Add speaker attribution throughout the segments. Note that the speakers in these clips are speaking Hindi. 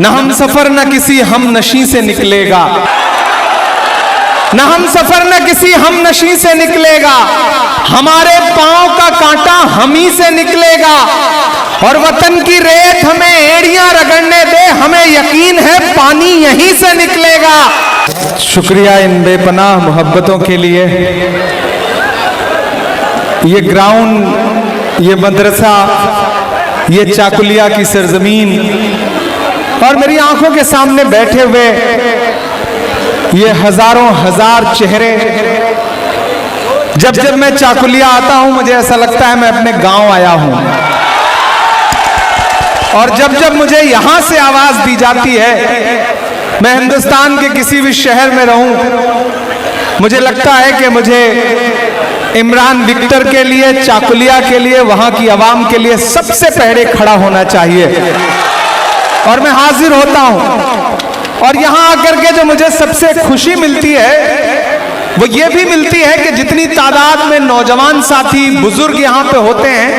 Speaker 1: न हम सफर न किसी हम नशी से निकलेगा, न हम सफर न किसी हम नशी से निकलेगा, हमारे पांव का कांटा हम ही से निकलेगा। और वतन की रेत हमें एड़ियां रगड़ने दे, हमें यकीन है पानी यहीं से निकलेगा। शुक्रिया इन बेपनाह मोहब्बतों के लिए। ये ग्राउंड, ये मदरसा, ये चाकुलिया की सरजमीन और मेरी आंखों के सामने बैठे हुए ये हजारों हजार चेहरे, जब जब मैं चाकुलिया आता हूं मुझे ऐसा लगता है मैं अपने गांव आया हूं। और जब जब मुझे यहां से आवाज दी जाती है, मैं हिंदुस्तान के किसी भी शहर में रहूं, मुझे लगता है कि मुझे इमरान विक्टर के लिए, चाकुलिया के लिए, वहां की आवाम के लिए सबसे पहले खड़ा होना चाहिए। और मैं हाजिर होता हूं। और यहां आकर के जो मुझे सबसे खुशी मिलती है वो ये भी मिलती है कि जितनी तादाद में नौजवान साथी, बुजुर्ग यहां पे होते हैं,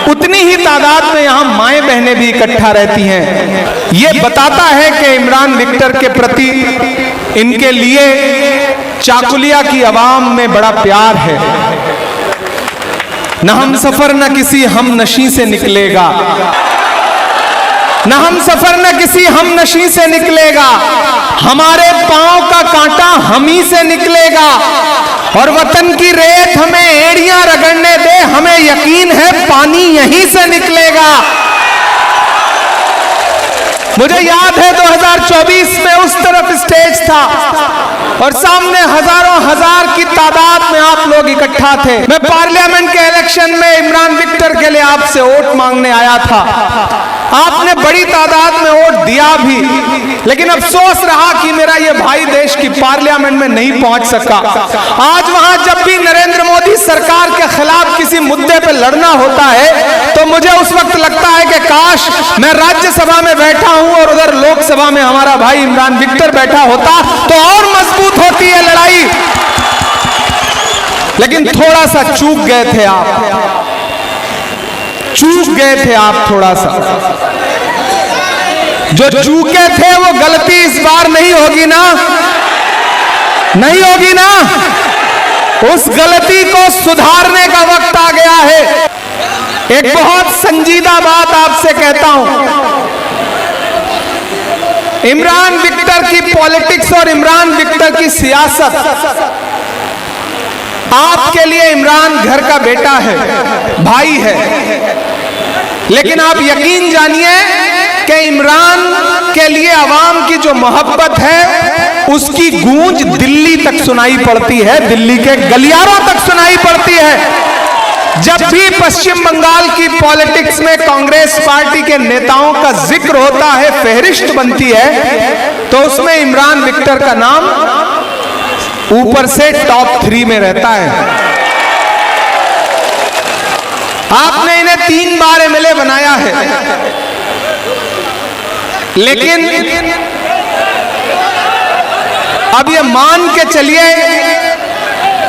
Speaker 1: उतनी ही तादाद में यहां माएं बहनें भी इकट्ठा रहती हैं। ये बताता है कि इमरान विक्टर के प्रति, इनके लिए चाकुलिया की आवाम में बड़ा प्यार है। न हम सफर न किसी हम नशी से निकलेगा, न हम सफर न किसी हम नशी से निकलेगा, हमारे पांव का कांटा हम ही से निकलेगा। और वतन की रेत हमें एड़ियां रगड़ने दे, हमें यकीन है पानी यहीं से निकलेगा। मुझे याद है 2024 में उस तरफ स्टेज था और सामने हजारों हजार की तादाद में आप लोग इकट्ठा थे। मैं पार्लियामेंट के इलेक्शन में इमरान विक्टर के लिए आपसे वोट मांगने आया था। आपने बड़ी तादाद में वोट दिया भी, लेकिन अफसोस रहा कि मेरा ये भाई देश की पार्लियामेंट में नहीं पहुंच सका। आज वहां जब भी नरेंद्र मोदी सरकार के खिलाफ किसी मुद्दे पे लड़ना होता है तो मुझे उस वक्त लगता है कि काश मैं राज्यसभा में बैठा हूं और उधर लोकसभा में हमारा भाई इमरान विक्टर बैठा होता तो और मजबूत होती है लड़ाई। लेकिन थोड़ा सा चूक गए थे आप, चूक गए थे आप थोड़ा सा। जो चूके थे वो गलती इस बार नहीं होगी ना, नहीं होगी ना। उस गलती को सुधारने का वक्त आ गया है। एक बहुत संजीदा बात आपसे कहता हूं, इमरान विक्टर की पॉलिटिक्स और इमरान विक्टर की सियासत, आपके लिए इमरान घर का बेटा है, भाई है, लेकिन आप यकीन जानिए कि इमरान के लिए आवाम की जो मोहब्बत है उसकी गूंज दिल्ली तक सुनाई पड़ती है, दिल्ली के गलियारों तक सुनाई पड़ती है। जब भी पश्चिम बंगाल की पॉलिटिक्स में कांग्रेस पार्टी के नेताओं का जिक्र होता है, फहरिस्त बनती है, तो उसमें इमरान विक्टर का नाम ऊपर से टॉप 3 में रहता है। आपने इन्हें 3 बार एमएलए बनाया है, लेकिन अब ये मान के चलिए,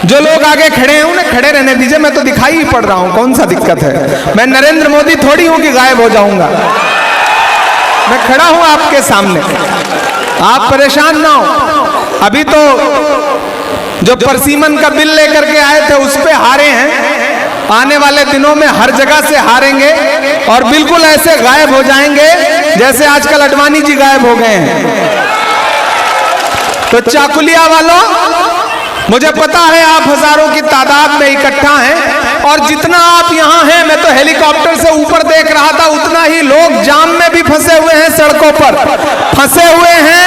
Speaker 1: जो लोग आगे खड़े हैं उन्हें खड़े रहने दीजिए, मैं तो दिखाई ही पड़ रहा हूं, कौन सा दिक्कत है। मैं नरेंद्र मोदी थोड़ी हूं कि गायब हो जाऊंगा, मैं खड़ा हूं आपके सामने, आप परेशान ना हो। अभी तो जो परसीमन का बिल लेकर के आए थे उस पे हारे हैं, आने वाले दिनों में हर जगह से हारेंगे और बिल्कुल ऐसे गायब हो जाएंगे जैसे आजकल अडवाणी जी गायब हो गए हैं। तो चाकुलिया वालों, मुझे पता है आप हजारों की तादाद में इकट्ठा हैं और जितना आप यहां हैं, मैं तो हेलीकॉप्टर से ऊपर देख रहा था, उतना ही लोग जाम में भी फंसे हुए हैं, सड़कों पर फंसे हुए हैं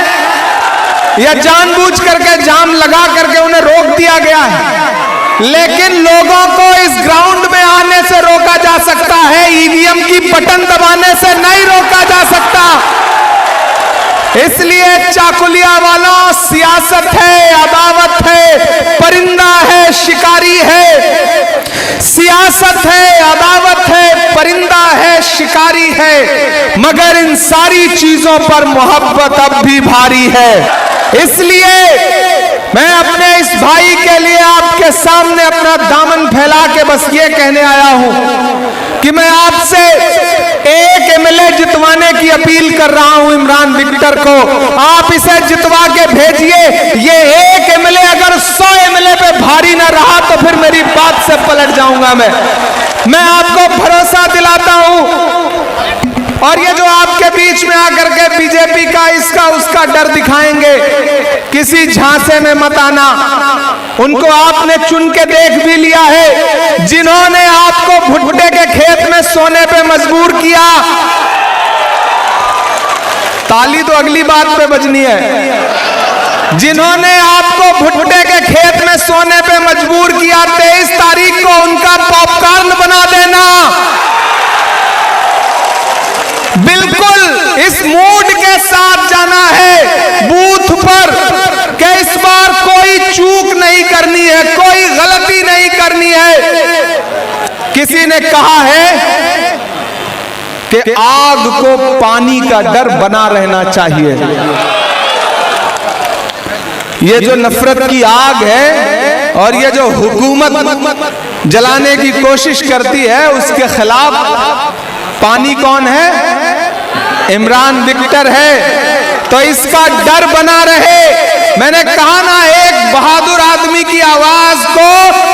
Speaker 1: या जानबूझ करके जाम लगा करके उन्हें रोक दिया गया है। लेकिन लोगों को इस ग्राउंड में आने से रोका जा सकता है, ईवीएम की बटन दबाने से नहीं रोका जा सकता। इसलिए चाकुलिया वालों, सियासत है, अदावत है, परिंदा है, शिकारी है, सियासत है, अदावत है, परिंदा है, शिकारी है, मगर इन सारी चीजों पर मोहब्बत अब भी भारी है। इसलिए मैं अपने इस भाई के लिए आपके सामने अपना दामन फैला के बस ये कहने आया हूं कि मैं आपसे एक एमएलए जितवाने की अपील कर रहा हूं इमरान विक्टर को, आप इसे जितवा के भेजिए। ये एक एमएलए अगर 100 एमएलए पे भारी ना रहा तो फिर मेरी बात से पलट जाऊंगा मैं आपको भरोसा दिलाता हूं। और ये जो आपके बीच में आकर के बीजेपी का इसका उसका डर दिखाएंगे, किसी झांसे में मत आना। उनको आपने चुन के देख भी लिया है, जिन्होंने आपको भुट्टे के खेत में सोने पे मजबूर किया। ताली तो अगली बात पे बजनी है। जिन्होंने आपको भुट्टे के खेत में सोने पे मजबूर किया, 23 तारीख को उनका पॉपकॉर्न बना देना। बिल्कुल इस मूड के साथ जाना है बूथ पर कि इस बार कोई चूक नहीं करनी है, कोई गलती नहीं करनी है। किसी ने कहा है कि आग को पानी का डर बना रहना चाहिए। ये जो नफरत की आग है और ये जो हुकूमत जलाने की कोशिश करती है, उसके खिलाफ पानी कौन है? इमरान विक्टर है। तो इसका डर बना रहे। मैंने कहा ना, एक बहादुर आदमी की आवाज को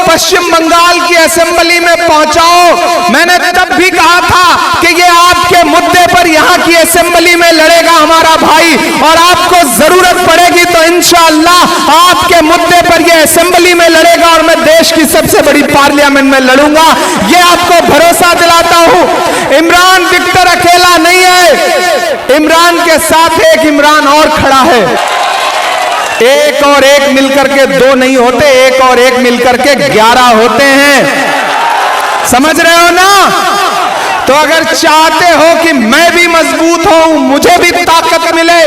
Speaker 1: पश्चिम बंगाल की असेंबली में पहुंचाओ। मैंने तब भी कहा था कि ये आपके मुद्दे पर यहाँ की असेंबली में लड़ेगा हमारा भाई, और आपको जरूरत पड़ेगी तो इंशाअल्लाह आपके मुद्दे पर ये असेंबली में लड़ेगा और मैं देश की सबसे बड़ी पार्लियामेंट में लड़ूंगा। ये आपको भरोसा दिलाता हूं। इमरान विक्टर अकेला नहीं है, इमरान के साथ एक इमरान और खड़ा है। एक और एक मिलकर के 2 नहीं होते, एक और एक मिलकर के 11 होते हैं। समझ रहे हो ना? तो अगर चाहते हो कि मैं भी मजबूत हूं, मुझे भी ताकत मिले,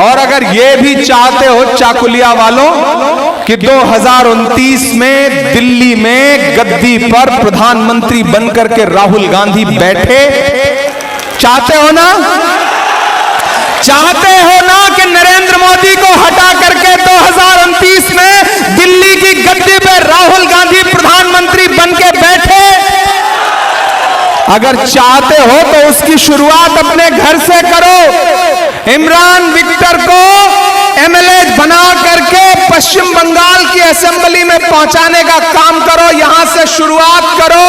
Speaker 1: और अगर ये भी चाहते हो चाकुलिया वालों कि 2029 में दिल्ली में गद्दी पर प्रधानमंत्री बनकर के राहुल गांधी बैठे, चाहते हो ना? चाहते हो ना कि नरेंद्र मोदी को हटा करके 2029 में दिल्ली की गद्दी पर राहुल गांधी प्रधानमंत्री बनके बैठे? अगर चाहते हो तो उसकी शुरुआत अपने घर से करो। इमरान विक्टर को एमएलए बना करके पश्चिम बंगाल की असेंबली में पहुंचाने का काम करो, यहां से शुरुआत करो।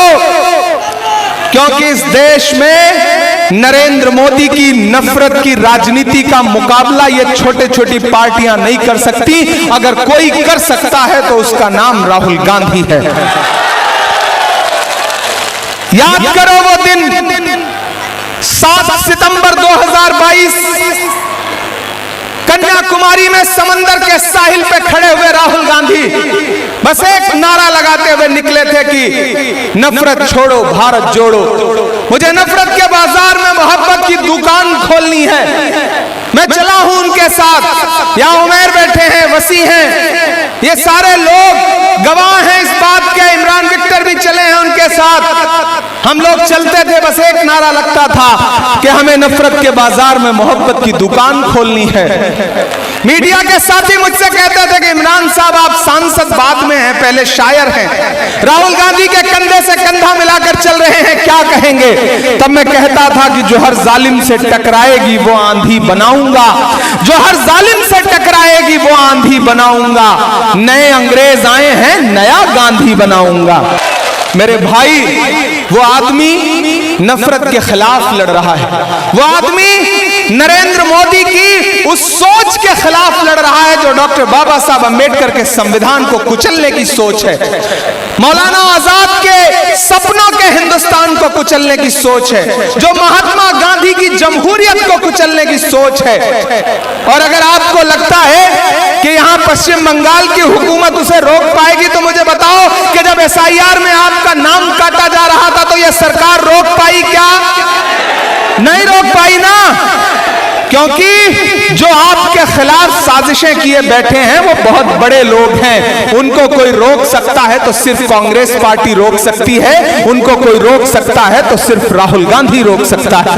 Speaker 1: क्योंकि इस देश में नरेंद्र मोदी की नफरत की राजनीति का मुकाबला ये छोटे छोटी पार्टियां नहीं कर सकती। अगर कोई कर सकता है तो उसका नाम राहुल गांधी है। याद करो वो दिन 7 सितंबर 2022, कन्याकुमारी में समंदर के साहिल पे खड़े हुए राहुल गांधी बस एक नारा लगाते हुए निकले थे कि नफरत छोड़ो भारत जोड़ो। मुझे नफरत के बाजार में मोहब्बत की दुकान खोलनी है। मैं चला हूं उनके साथ, यहां उमैर बैठे हैं, वसी हैं, ये सारे लोग गवाह हैं इस बात के। इमरान विक्टर भी चले हैं उनके साथ। हम लोग चलते थे, बस एक नारा लगता था कि हमें नफरत के बाजार में मोहब्बत की दुकान खोलनी है। मीडिया के साथी मुझसे कहते थे कि इमरान साहब आप सांसद बाद में हैं, पहले शायर हैं, राहुल गांधी के कंधे से कंधा मिलाकर चल रहे हैं, क्या कहेंगे? तब मैं कहता था कि जो हर जालिम से टकराएगी वो आंधी बनाऊंगा, जो हर जालिम से टकराएगी वो आंधी बनाऊंगा। नए अंग्रेज आए हैं, नया गांधी बनाऊंगा। मेरे भाई, वो आदमी नफरत के खिलाफ लड़ रहा है, वो आदमी नरेंद्र मोदी की उस सोच के खिलाफ लड़ रहा है जो डॉक्टर बाबा साहब अम्बेडकर के संविधान को कुचलने की सोच है, मौलाना आजाद के सपनों के हिंदुस्तान को कुचलने की सोच है, जो महात्मा गांधी की जमहूरियत को कुचलने की सोच है। और अगर आपको लगता है कि यहां पश्चिम बंगाल की हुकूमत उसे रोक पाएगी तो मुझे बताओ कि जब एसआईआर में आपका नाम काटा जा रहा था तो यह सरकार रोक पाई क्या? नहीं रोक पाई ना, क्योंकि जो आपके खिलाफ साजिशें किए बैठे हैं वो बहुत बड़े लोग हैं। उनको कोई रोक सकता है तो सिर्फ कांग्रेस पार्टी रोक सकती है, उनको कोई रोक सकता है तो सिर्फ राहुल गांधी रोक सकता है।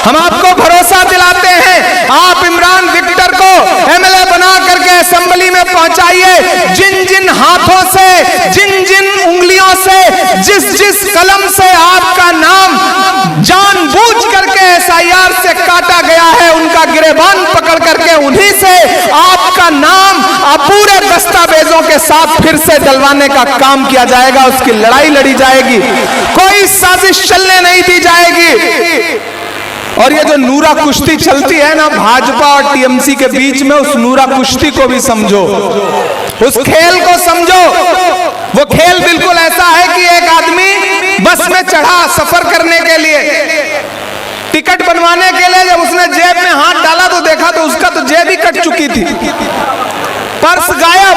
Speaker 1: हम आपको भरोसा दिलाते हैं, आप इमरान विक्टर को एमएलए बना करके असेंबली में में पहुंचाइए। जिन जिन हाथों से, जिन जिन उंगलियों से, जिस जिस कलम से आपका नाम जानबूझ करके SIR से काटा गया है, उनका गिरेबान पकड़ करके उन्हीं से आपका नाम पूरे दस्तावेजों के साथ फिर से डलवाने का काम किया जाएगा। उसकी लड़ाई लड़ी जाएगी, कोई साजिश चलने नहीं दी जाएगी। और ये जो नूरा कुश्ती चलती है ना भाजपा और TMC के बीच में, उस नूरा कुश्ती को भी समझो, उस खेल को समझो। वो खेल बिल्कुल ऐसा है कि एक आदमी बस में चढ़ा सफर करने के लिए, टिकट बनवाने के लिए जब उसने जेब में हाथ डाला तो देखा तो उसका तो जेब ही कट चुकी थी, पर्स गायब।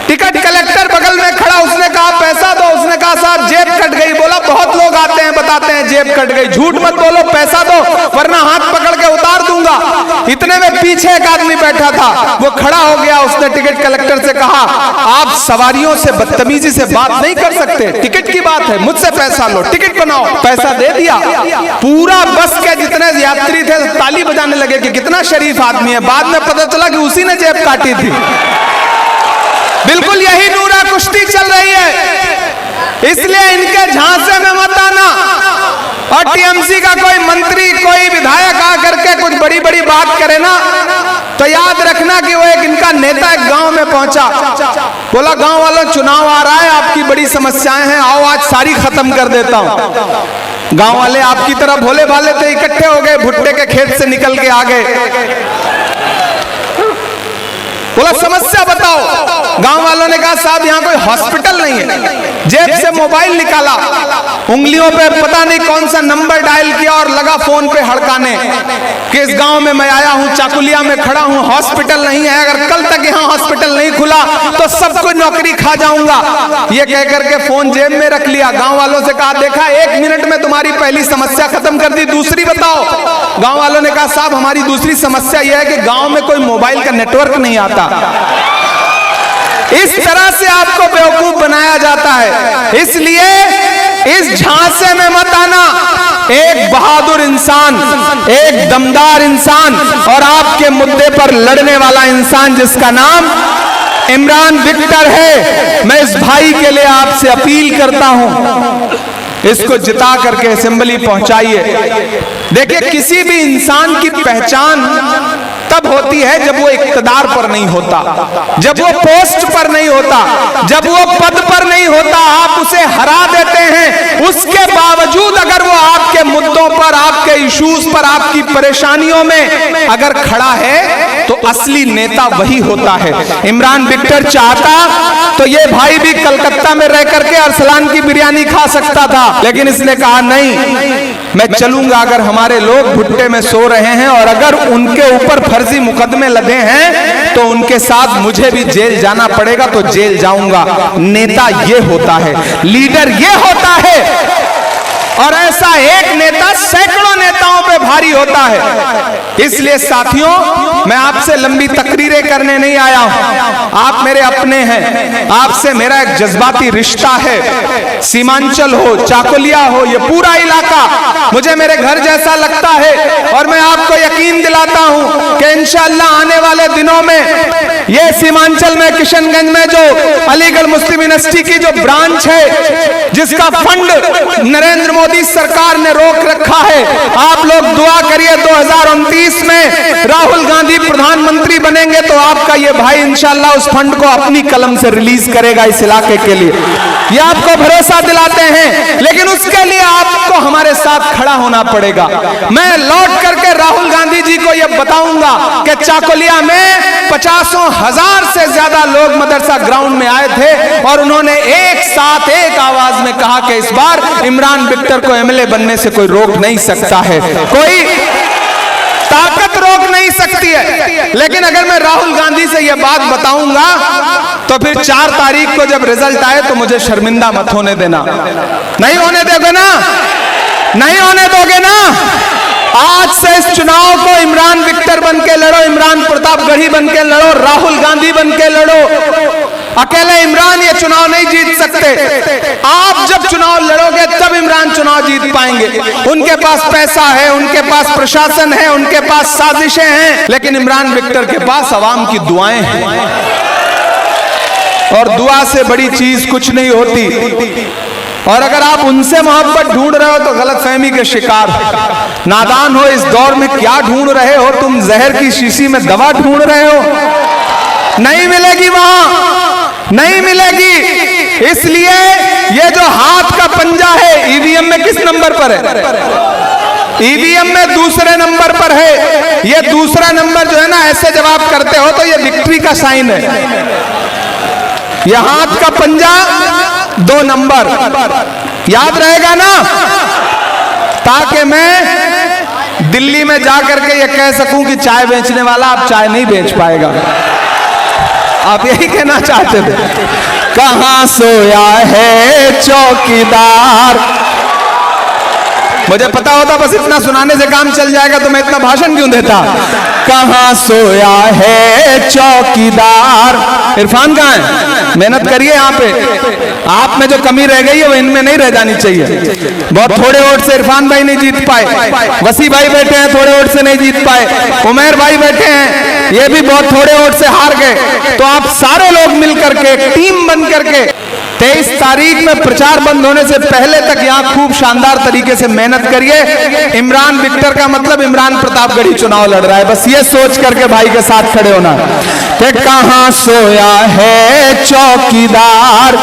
Speaker 1: टिकट कलेक्टर बगल में खड़ा, उसने कहा पैसा दो, उसने कहा साहब जेब कट गई। बोला बहुत लोग आते हैं बताते हैं जेब कट गई, झूठ मत बोलो, पैसा दो वरना हाथ पकड़ के उतार दूंगा। इतने में पीछे एक आदमी बैठा था, वो खड़ा हो गया, उसने टिकट कलेक्टर से कहा आप सवारियों से बदतमीजी से बात नहीं कर सकते, टिकट की बात है, मुझसे पैसा लो, टिकट बनाओ। पैसा दे दिया। पूरा बस के जितने यात्री थे ताली बजाने लगे कि कितना शरीफ आदमी है। बाद में पता चला कि उसी ने जेब काटी थी। बिल्कुल यही नूरा कुश्ती चल रही है, इसलिए इनके झांसे में मत आना। और TMC का कोई मंत्री, कोई विधायक आकर के कुछ बड़ी बड़ी बात करे ना, तो याद रखना कि वो एक इनका नेता एक गांव में पहुंचा, बोला गांव वालों चुनाव आ रहा है, आपकी बड़ी समस्याएं हैं, आओ आज सारी खत्म कर देता हूं। गांव वाले आपकी तरह भोले भाले थे, इकट्ठे हो गए, भुट्टे के खेत से निकल के आ गए। बोला समस्या बताओ। गांव वालों ने कहा साहब यहाँ कोई हॉस्पिटल नहीं है। जेब से मोबाइल निकाला, उंगलियों पे पता नहीं कौन सा नंबर डायल किया और लगा फोन पे हड़काने कि इस गांव में मैं आया हूँ, चाकुलिया में खड़ा हूँ, हॉस्पिटल नहीं है, अगर कल तक यहाँ हॉस्पिटल नहीं खुला तो सबको नौकरी खा जाऊंगा। ये कह करके फोन जेब में रख लिया। गांव वालों से कहा देखा 1 मिनट में तुम्हारी पहली समस्या खत्म कर दी, दूसरी बताओ। गांव वालों ने कहा साहब हमारी दूसरी समस्या यह है कि गांव में कोई मोबाइल का नेटवर्क नहीं आता। इस तरह से आपको बेवकूफ बनाया जाता है, इसलिए इस झांसे में मत आना। एक बहादुर इंसान, एक दमदार इंसान और आपके मुद्दे पर लड़ने वाला इंसान जिसका नाम इमरान विक्टर है, मैं इस भाई के लिए आपसे अपील करता हूं, इसको जिता करके असेंबली पहुंचाइए। देखिए किसी भी इंसान की पहचान तब होती है जब वो इक्तदार पर नहीं होता, जब वो पोस्ट पर नहीं होता, जब वो पद पर नहीं होता, आप उसे हरा देते हैं। उसके बावजूद अगर वो आपके मुद्दों पर, आपके इश्यूज पर, आपकी परेशानियों में अगर खड़ा है तो असली नेता वही होता है। इमरान विक्टर चाहता तो ये भाई भी कलकत्ता में रह करके अरसलान की बिरयानी खा सकता था, लेकिन इसने कहा नहीं, मैं चलूंगा अगर हमारे लोग भुट्टे में सो रहे हैं और अगर उनके ऊपर फर्जी मुकदमे लदे हैं तो उनके साथ मुझे भी जेल जाना पड़ेगा तो जेल जाऊंगा। नेता ये होता है, लीडर ये होता है, और ऐसा एक नेता सैकड़ों नेताओं पे भारी होता है। इसलिए साथियों मैं आपसे लंबी तकरीरें करने नहीं आया हूं, आप मेरे अपने हैं, आपसे मेरा एक जज्बाती रिश्ता है। सीमांचल हो, चाकुलिया हो, ये पूरा इलाका मुझे मेरे घर जैसा लगता है और मैं आपको यकीन दिलाता हूं कि इंशाअल्लाह आने वाले दिनों में ये सीमांचल में किशनगंज में जो अलीगढ़ मुस्लिम यूनिवर्सिटी की जो ब्रांच है जिसका फंड नरेंद्र मोदी सरकार ने रोक रखा है, आप लोग दुआ करिए 2029 में राहुल गांधी प्रधानमंत्री बनेंगे तो आपका ये भाई इंशाल्लाह उस फंड को अपनी कलम से रिलीज करेगा इस इलाके के लिए, ये आपको भरोसा दिलाते हैं। लेकिन उसके लिए आपको हमारे साथ खड़ा होना पड़ेगा। मैं लौट करके राहुल गांधी जी को यह बताऊंगा कि चाकुलिया में 50,000 से ज्यादा लोग मदरसा ग्राउंड में आए थे और उन्होंने एक साथ एक आवाज में कहा कि इस बार इमरान विक्टर को एमएलए बनने से कोई रोक नहीं सकता है, कोई ताकत रोक नहीं सकती है। लेकिन अगर मैं राहुल गांधी से यह बात बताऊंगा तो फिर 4 तारीख को जब रिजल्ट आए तो मुझे शर्मिंदा मत होने देना। नहीं होने दोगे ना? नहीं होने दोगे ना? आज से इस चुनाव को इमरान विक्टर बन के लड़ो, इमरान प्रतापगढ़ी बन के लड़ो, राहुल गांधी बन के लड़ो। अकेले इमरान ये चुनाव नहीं जीत सकते। आप जब चुनाव लड़ोगे तब इमरान चुनाव जीत पाएंगे। उनके पास पैसा है, उनके पास प्रशासन है, उनके पास साजिशें हैं, लेकिन इमरान विक्टर के पास अवाम की दुआएं हैं, और दुआ से बड़ी चीज कुछ नहीं होती। और अगर आप उनसे मोहब्बत ढूंढ रहे हो तो गलतफहमी के शिकार नादान हो। इस दौर में क्या ढूंढ रहे हो तुम? जहर की शीशी में दवा ढूंढ रहे हो? नहीं मिलेगी, वहां नहीं मिलेगी। इसलिए ये जो हाथ का पंजा है, ईवीएम में किस नंबर पर है? ईवीएम में दूसरे नंबर पर है। ये दूसरा नंबर जो है ना, ऐसे जवाब करते हो तो ये विक्ट्री का साइन है। ये हाथ का पंजा 2 नंबर याद रहेगा ना, ताकि मैं दिल्ली में जाकर के ये कह सकूं कि चाय बेचने वाला अब चाय नहीं बेच पाएगा। आप यही कहना चाहते थे। कहां सोया है चौकीदार। मुझे पता होता बस इतना सुनाने से काम चल जाएगा तो मैं इतना भाषण क्यों देता। कहां सोया है चौकीदार। इरफान कहां है? मेहनत करिए यहाँ पे। आप में जो कमी रह गई है वो इनमें नहीं रह जानी चाहिए। बहुत थोड़े वोट से इरफान भाई नहीं जीत पाए, वसी भाई बैठे हैं थोड़े वोट से नहीं जीत पाए, उमेर भाई बैठे हैं ये भी बहुत थोड़े वोट से हार गए। तो आप सारे लोग मिलकर के टीम बन करके 23 तारीख में प्रचार बंद होने से पहले तक यहाँ खूब शानदार तरीके से मेहनत करिए। इमरान विक्टर का मतलब इमरान प्रतापगढ़ी चुनाव लड़ रहा है, बस ये सोच करके भाई के साथ खड़े होना कि कहां सोया है चौकीदार,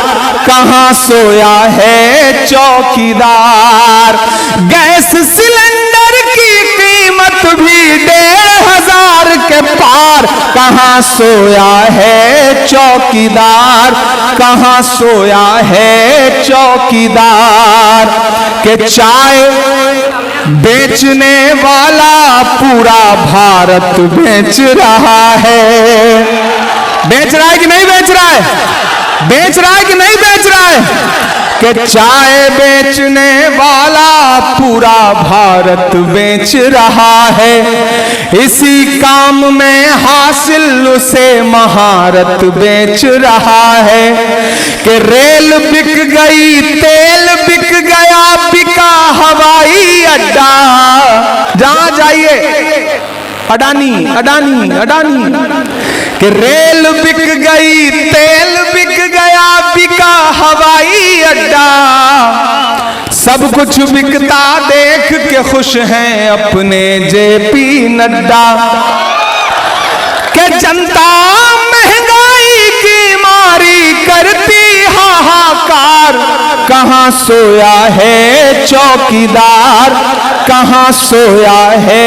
Speaker 1: कहां सोया है चौकीदार। गैस सिलेंडर की कीमत भी 1,500 के पार। कहां सोया है चौकीदार, कहां सोया है चौकीदार। के चाय बेचने वाला पूरा भारत बेच रहा है। बेच रहा है कि नहीं बेच रहा है? बेच रहा है कि नहीं बेच रहा है? कि चाय बेचने वाला पूरा भारत बेच रहा है। इसी काम में हासिल उसे महारत बेच रहा है। कि रेल बिक गई, तेल बिक गया, बिका हवाई अड्डा। जहां जाइए अडानी अडानी अडानी। कि रेल बिक गई, तेल बिक गया, बिका हवाई अड्डा। सब कुछ बिकता देख के खुश हैं अपने जेपी नड्डा। कि जनता महंगाई की मारी करती हाहाकार। कहां सोया है चौकीदार, कहां सोया है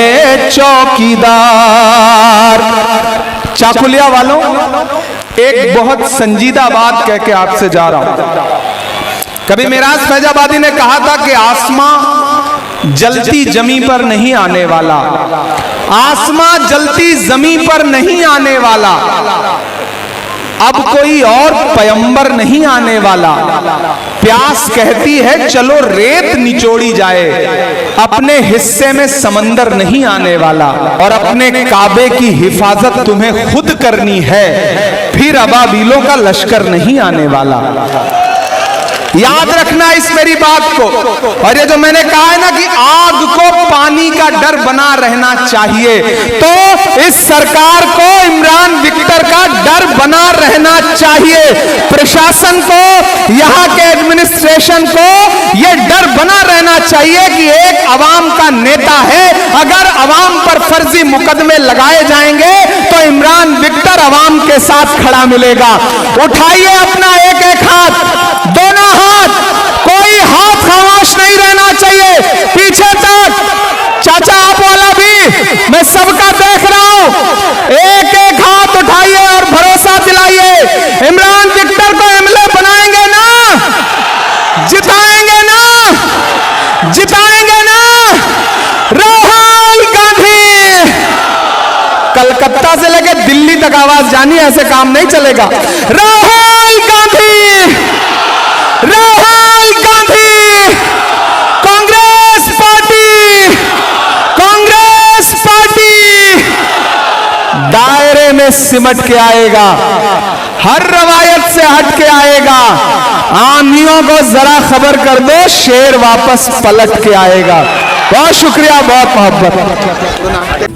Speaker 1: चौकीदार। चाकुलिया वालों, एक बहुत संजीदा बात कह के आपसे जा रहा हूं। कभी मेराज फैजाबादी ने कहा था कि आसमां जलती जमी पर नहीं आने वाला, आसमां जलती जमी पर नहीं आने वाला। अब कोई और पैगंबर नहीं आने वाला। प्यास कहती है चलो रेत निचोड़ी जाए, अपने हिस्से में समंदर नहीं आने वाला। और अपने काबे की हिफाजत तुम्हें खुद करनी है, फिर अबाबीलों का लश्कर नहीं आने वाला। याद रखना इस मेरी बात को। और ये जो मैंने कहा है ना कि आग को पानी का डर बना रहना चाहिए, तो इस सरकार को इमरान विक्टर का डर बना रहना चाहिए। प्रशासन को, यहाँ के एडमिनिस्ट्रेशन को यह डर बना रहना चाहिए कि एक अवाम का नेता है। अगर अवाम पर फर्जी मुकदमे लगाए जाएंगे तो इमरान विक्टर अवाम के साथ खड़ा मिलेगा। उठाइए अपना एक एक हाथ, दोनों हाथ, कोई हाथ खामोश नहीं रहना चाहिए। पीछे तक चाचा आप वाला भी मैं सबका देख रहा हूं। एक एक हाथ उठाइए और भरोसा दिलाइए इमरान विक्टर को एमएलए बनाएंगे ना, जिताएंगे ना, जिताएंगे ना। राहुल गांधी। कलकत्ता से लेकर दिल्ली तक आवाज जानी, ऐसे काम नहीं चलेगा। राहुल गांधी, राहुल गांधी। कांग्रेस पार्टी, कांग्रेस पार्टी दायरे में सिमट के आएगा। हर रवायत से हट के आएगा। आमियों को जरा खबर कर दो, शेर वापस पलट के आएगा। बहुत शुक्रिया, बहुत मोहब्बत।